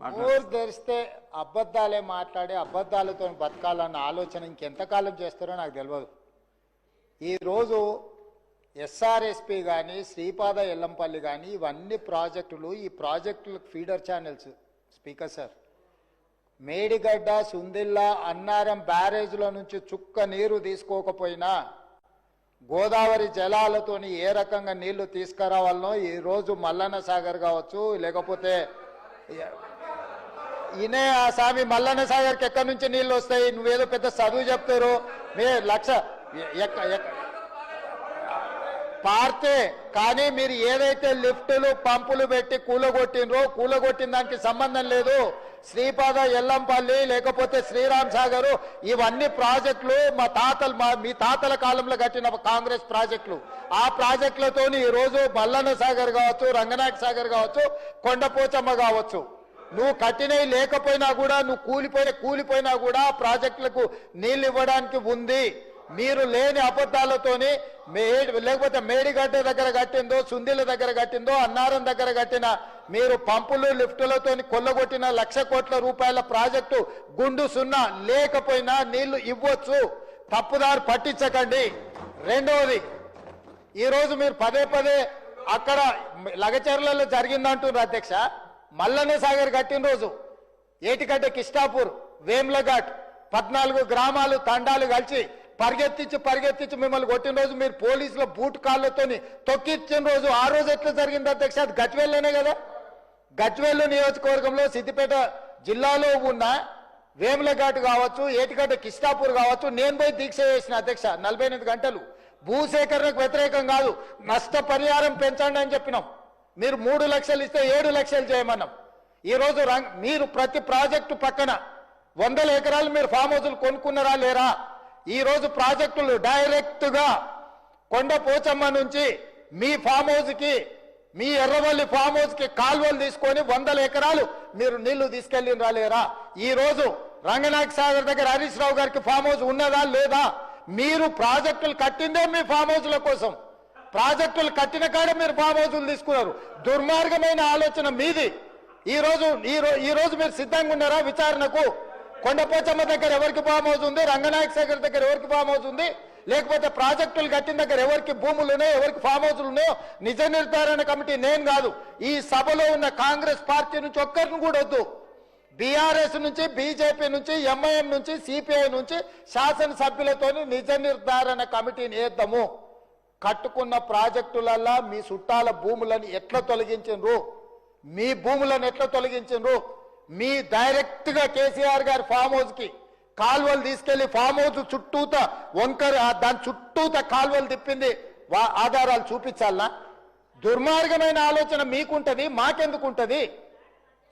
ఊరు తెరిస్తే అబద్ధాలే మాట్లాడి అబద్ధాలతో బతకాలన్న ఆలోచన ఇంకెంతకాలం చేస్తారో నాకు తెలియదు. ఈరోజు ఎస్ఆర్ఎస్పి కానీ శ్రీపాద ఎల్లంపల్లి కానీ ఇవన్నీ ప్రాజెక్టులు, ఈ ప్రాజెక్టులకు feeder channels. Speaker sir, Medigadda, Sundilla, Annaram బ్యారేజ్ల నుంచి చుక్క నీరు తీసుకోకపోయినా గోదావరి జలాలతోని ఏ రకంగా నీళ్లు తీసుకురావాలనో ఈరోజు మల్లన్న సాగర్ కావచ్చు, లేకపోతే ఈయనే ఆ స్వామి మల్లన్న సాగర్కి ఎక్కడి నుంచి నీళ్ళు వస్తాయి? నువ్వేదో పెద్ద చదువు చెప్తారు, మీ లక్ష పార్తే. కానీ మీరు ఏదైతే లిఫ్టులు పంపులు పెట్టి కూలగొట్టిన దానికి సంబంధం లేదు. శ్రీపాద ఎల్లంపల్లి లేకపోతే శ్రీరామ్ సాగర్ ఇవన్నీ ప్రాజెక్టులు మీ తాతల కాలంలో కట్టిన కాంగ్రెస్ ప్రాజెక్టులు. ఆ ప్రాజెక్టులతో ఈ రోజు మల్లన్న సాగర్ కావచ్చు, రంగనాయక సాగర్ కావచ్చు, కొండపోచమ్మ కావచ్చు, నువ్వు కట్టినవి లేకపోయినా కూడా, నువ్వు కూలిపోయినా కూడా ప్రాజెక్టులకు నీళ్ళు ఇవ్వడానికి ఉంది. మీరు లేని అబద్ధాలతోని లేకపోతే మేడిగడ్డ దగ్గర కట్టిందో, సుందిల దగ్గర కట్టిందో, అన్నారం దగ్గర కట్టిన మీరు పంపులు లిఫ్టులతోని కొల్లగొట్టిన 1,00,000 కోట్ల రూపాయల ప్రాజెక్టు గుండు సున్నా లేకపోయినా నీళ్లు ఇవ్వచ్చు. తప్పుదారు పట్టించకండి. రెండవది, ఈరోజు మీరు పదే అక్కడ లగచర్లలో జరిగిందంటున్నారు అధ్యక్ష. మల్లన్న సాగర్ కట్టిన రోజు ఏటిగడ్డ, కిష్టాపూర్, వేమ్లఘాట్ 14 గ్రామాలు తండాలు కలిసి పరిగెత్తించి మిమ్మల్ని కొట్టిన రోజు మీరు పోలీసుల బూట్ కాళ్ళతో తొక్కిచ్చిన రోజు, ఆ రోజు ఎట్లా జరిగింది అధ్యక్ష? అది గజ్వేల్లోనే కదా. గజ్వేల్ నియోజకవర్గంలో సిద్దిపేట జిల్లాలో ఉన్న వేములఘాట్ కావచ్చు, ఏటిగడ్డ, కిష్టాపూర్ కావచ్చు, నేను పోయి దీక్ష చేసిన అధ్యక్ష 48 గంటలు. భూసేకరణకు వ్యతిరేకం కాదు, నష్టపరిహారం పెంచండి అని చెప్పినాం. మీరు 3 లక్షలు ఇస్తే 7 లక్షలు చేయమన్నాం. ఈరోజు మీరు ప్రతి ప్రాజెక్టు పక్కన 100 ఎకరాలు మీరు ఫామ్ హౌజులు కొనుక్కున్నారా లేరా? ఈ రోజు ప్రాజెక్టులు డైరెక్ట్ గా కొండపోచమ్మ నుంచి మీ ఫామ్ హౌస్ కి, మీ ఎర్రవల్లి ఫామ్ హౌస్ కి కాల్వలు తీసుకొని 100 ఎకరాలు మీరు నీళ్లు తీసుకెళ్ళినరా లేరా? ఈ రోజు రంగనాయక సాగర్ దగ్గర హరీష్ రావు గారికి ఫామ్ హౌస్ ఉన్నదా లేదా? మీరు ప్రాజెక్టులు కట్టిందే మీ ఫామ్ హౌస్ల కోసం. ప్రాజెక్టులు కట్టిన కాడ మీరు ఫామ్ హౌస్లు తీసుకున్నారు. దుర్మార్గమైన ఆలోచన మీది. ఈ రోజు మీరు సిద్ధంగా ఉన్నారా విచారణకు? కొండపోచమ్మ దగ్గర ఎవరికి ఫామ్ హౌస్ ఉంది? రంగనాయక సాగర్ దగ్గర ఎవరికి ఫామ్ హౌస్ ఉంది? లేకపోతే ప్రాజెక్టులు కట్టిన దగ్గర ఎవరికి భూములు ఉన్నాయో, ఎవరికి ఫామ్ హౌస్లు ఉన్నాయో నిజ నిర్ధారణ కమిటీ నేను కాదు, ఈ సభలో ఉన్న కాంగ్రెస్ పార్టీ నుంచి ఒక్కరిని కూడా వద్దు. బీఆర్ఎస్ నుంచి, బీజేపీ నుంచి, ఎంఐఎం నుంచి, సిపిఐ నుంచి శాసనసభ్యులతో నిజ నిర్ధారణ కమిటీని వేద్దాము. కట్టుకున్న ప్రాజెక్టులల్లా మీ చుట్టాల భూములను ఎట్లా తొలగించిండ్రు, మీ భూములను ఎట్లా తొలగించిండ్రు? మీ డైరెక్ట్ గా కేసీఆర్ గారి ఫామ్ హౌస్ కి కాల్వలు తీసుకెళ్లి ఫామ్ హౌస్ చుట్టూత వంకర, దాని చుట్టూత కాల్వలు తిప్పింది ఆధారాలు చూపించాలనా? దుర్మార్గమైన ఆలోచన మీకుంటది, మాకెందుకుంటది?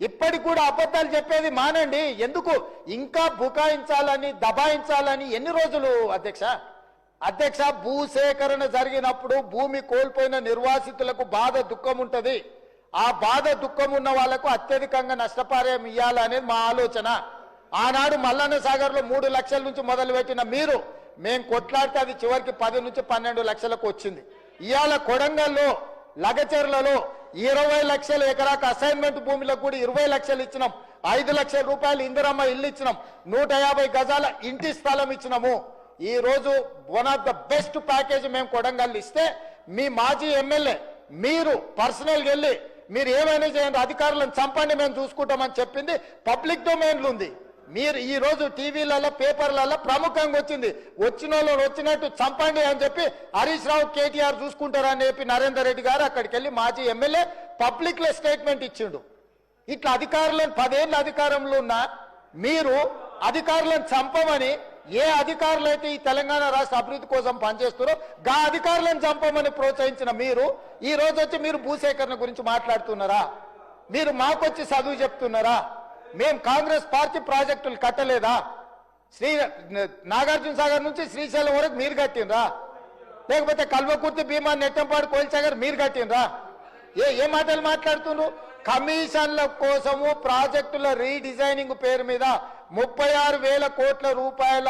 ఇప్పటికి కూడా అబద్ధాలు చెప్పేది మానండి. ఎందుకు ఇంకా బుకాయించాలని, దబాయించాలని? ఎన్ని రోజులు అధ్యక్ష? భూసేకరణ జరిగినప్పుడు భూమి కోల్పోయిన నిర్వాసితులకు బాధ, దుఃఖం ఉంటది. ఆ బాధ, దుఃఖం ఉన్న వాళ్లకు అత్యధికంగా నష్టపరిహారం ఇవ్వాలనేది మా ఆలోచన. ఆనాడు మల్లన్న సాగర్ లో 3 లక్షల నుంచి మొదలు పెట్టిన మీరు, మేము కొట్లాడితే అది చివరికి 10 నుంచి 12 లక్షలకు వచ్చింది. ఇవాళ కొడంగల్లో, లగచెర్లలో 20 లక్షల ఎకరాకు అసైన్మెంట్ భూమిలకు కూడా 20 లక్షలు ఇచ్చినాం. 5 లక్షల రూపాయలు ఇందిరమ్మ ఇల్లు ఇచ్చినాం. 150 గజాల ఇంటి స్థలం ఇచ్చినాము. ఈ రోజు one of the best package మేము కొడంగల్ ఇస్తే, మీ మాజీ ఎమ్మెల్యే మీరు పర్సనల్ వెళ్ళి మీరు ఏమైనా చేయండి, అధికారులను చంపండి, మేము చూసుకుంటామని చెప్పింది పబ్లిక్ డొమైన్లు ఉంది. మీరు ఈ రోజు టీవీలలో, పేపర్లలో ప్రముఖంగా వచ్చింది. వచ్చిన వాళ్ళు వచ్చినట్టు చంపండి అని చెప్పి హరీష్ రావు, కేటీఆర్ చూసుకుంటారని చెప్పి నరేందర్ రెడ్డి గారు అక్కడికి వెళ్ళి మాజీ ఎమ్మెల్యే పబ్లిక్ లో స్టేట్మెంట్ ఇచ్చిండు. ఇట్లా అధికారులను 10 ఏళ్ళ అధికారంలో ఉన్న మీరు అధికారులను చంపమని, ఏ అధికారులు అయితే ఈ తెలంగాణ రాష్ట్ర అభివృద్ధి కోసం పనిచేస్తారో గా అధికారులను చంపమని ప్రోత్సహించిన మీరు ఈ రోజు వచ్చి మీరు భూసేకరణ గురించి మాట్లాడుతున్నారా? మీరు మాకొచ్చి చదువు చెప్తున్నారా? మేము కాంగ్రెస్ పార్టీ ప్రాజెక్టులు కట్టలేదా? నాగార్జున సాగర్ నుంచి శ్రీశైలం వరకు మీరు కట్టినరా? లేకపోతే కల్వకుర్తి, భీమా, నెట్టంపాడు, కోయిల్సాగర్ మీరు కట్టినరా? ఏ మాటలు మాట్లాడుతున్నారు? కమిషన్ల కోసము ప్రాజెక్టుల రీడిజైనింగ్ పేరు మీద 36,000 కోట్ల రూపాయల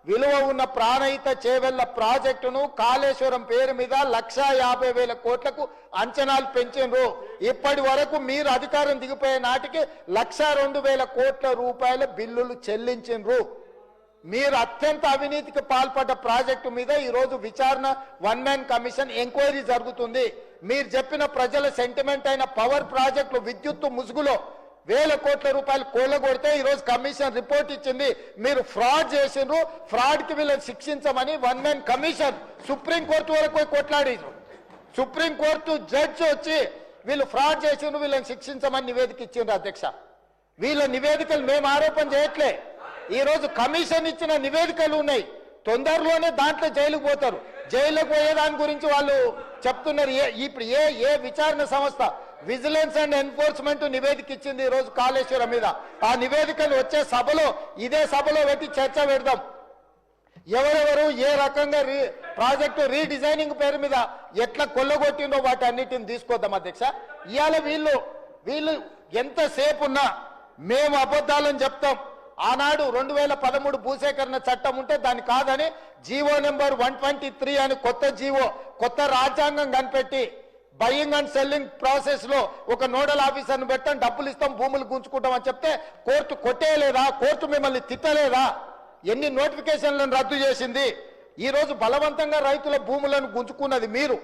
విలువ ఉన్న ప్రాణహిత చేవెళ్ల ప్రాజెక్టును కాళేశ్వరం పేరు మీద 1,50,000 కోట్లకు అంచనాలు పెంచారు. ఇప్పటి వరకు మీరు అధికారం దిగిపోయే నాటికి 1,02,000 కోట్ల రూపాయల బిల్లులు చెల్లించారు. మీరు అత్యంత అవినీతికి పాల్పడ్డ ప్రాజెక్టు మీద ఈ రోజు విచారణ వన్ మ్యాన్ కమిషన్ ఎంక్వైరీ జరుగుతుంది. మీరు చెప్పిన ప్రజల సెంటిమెంట్ అయిన పవర్ ప్రాజెక్టులు విద్యుత్తు ముసుగులో 1,000 కోట్ల రూపాయలు కూలగొడితే ఈ రోజు కమిషన్ రిపోర్ట్ ఇచ్చింది. మీరు ఫ్రాడ్ చేసిండ్రు, ఫ్రాడ్ కి వీళ్ళని శిక్షించమని వన్ మ్యాన్ కమిషన్ సుప్రీంకోర్టు వరకు పోయి కొట్లాడారు. సుప్రీంకోర్టు జడ్జి వచ్చి వీళ్ళు ఫ్రాడ్ చేసిండ్రు, వీళ్ళని శిక్షించమని నివేదిక ఇచ్చిండ్రు. అధ్యక్ష, వీళ్ళ నివేదికలు మేము ఆరోపణ చేయట్లే. ఈ రోజు కమిషన్ ఇచ్చిన నివేదికలు ఉన్నాయి. తొందరలోనే దాంట్లో జైలుకు పోతారు. జైలుకు పోయే దాని గురించి వాళ్ళు చెప్తున్నారు. ఇప్పుడు ఏ విచారణ సంస్థ విజిలెన్స్ అండ్ ఎన్ఫోర్స్మెంట్ నివేదిక ఇచ్చింది ఈ రోజు కాళేశ్వరం మీద. ఆ నివేదికలు వచ్చే సభలో ఇదే సభలో పెట్టి చర్చ పెడదాం. ఎవరెవరు ఏ రకంగా ప్రాజెక్టు రీడిజైనింగ్ పేరు మీద ఎట్లా కొల్లగొట్టిందో వాటి అన్నిటిని తీసుకొద్దాం. అధ్యక్ష, ఇవాళ వీళ్ళు ఎంతసేపు ఉన్నా మేము అబద్ధాలని చెప్తాం. ఆనాడు 2013 భూసేకరణ చట్టం ఉంటే దాన్ని కాదని జీవో నెంబర్ 123 అని కొత్త జీవో, కొత్త రాజ్యాంగం కనిపెట్టి బయింగ్ అండ్ సెల్లింగ్ ప్రాసెస్ లో ఒక నోడల్ ఆఫీసర్ని పెట్టాం, డబ్బులు ఇస్తాం, భూములు గుంజుకుంటాం అని చెప్తే కోర్టు కొట్టేయలేదా? కోర్టు మిమ్మల్ని తిట్టలేదా? ఎన్ని నోటిఫికేషన్లను రద్దు చేసింది? ఈ రోజు బలవంతంగా రైతుల భూములను గుంజుకున్నది మీరు.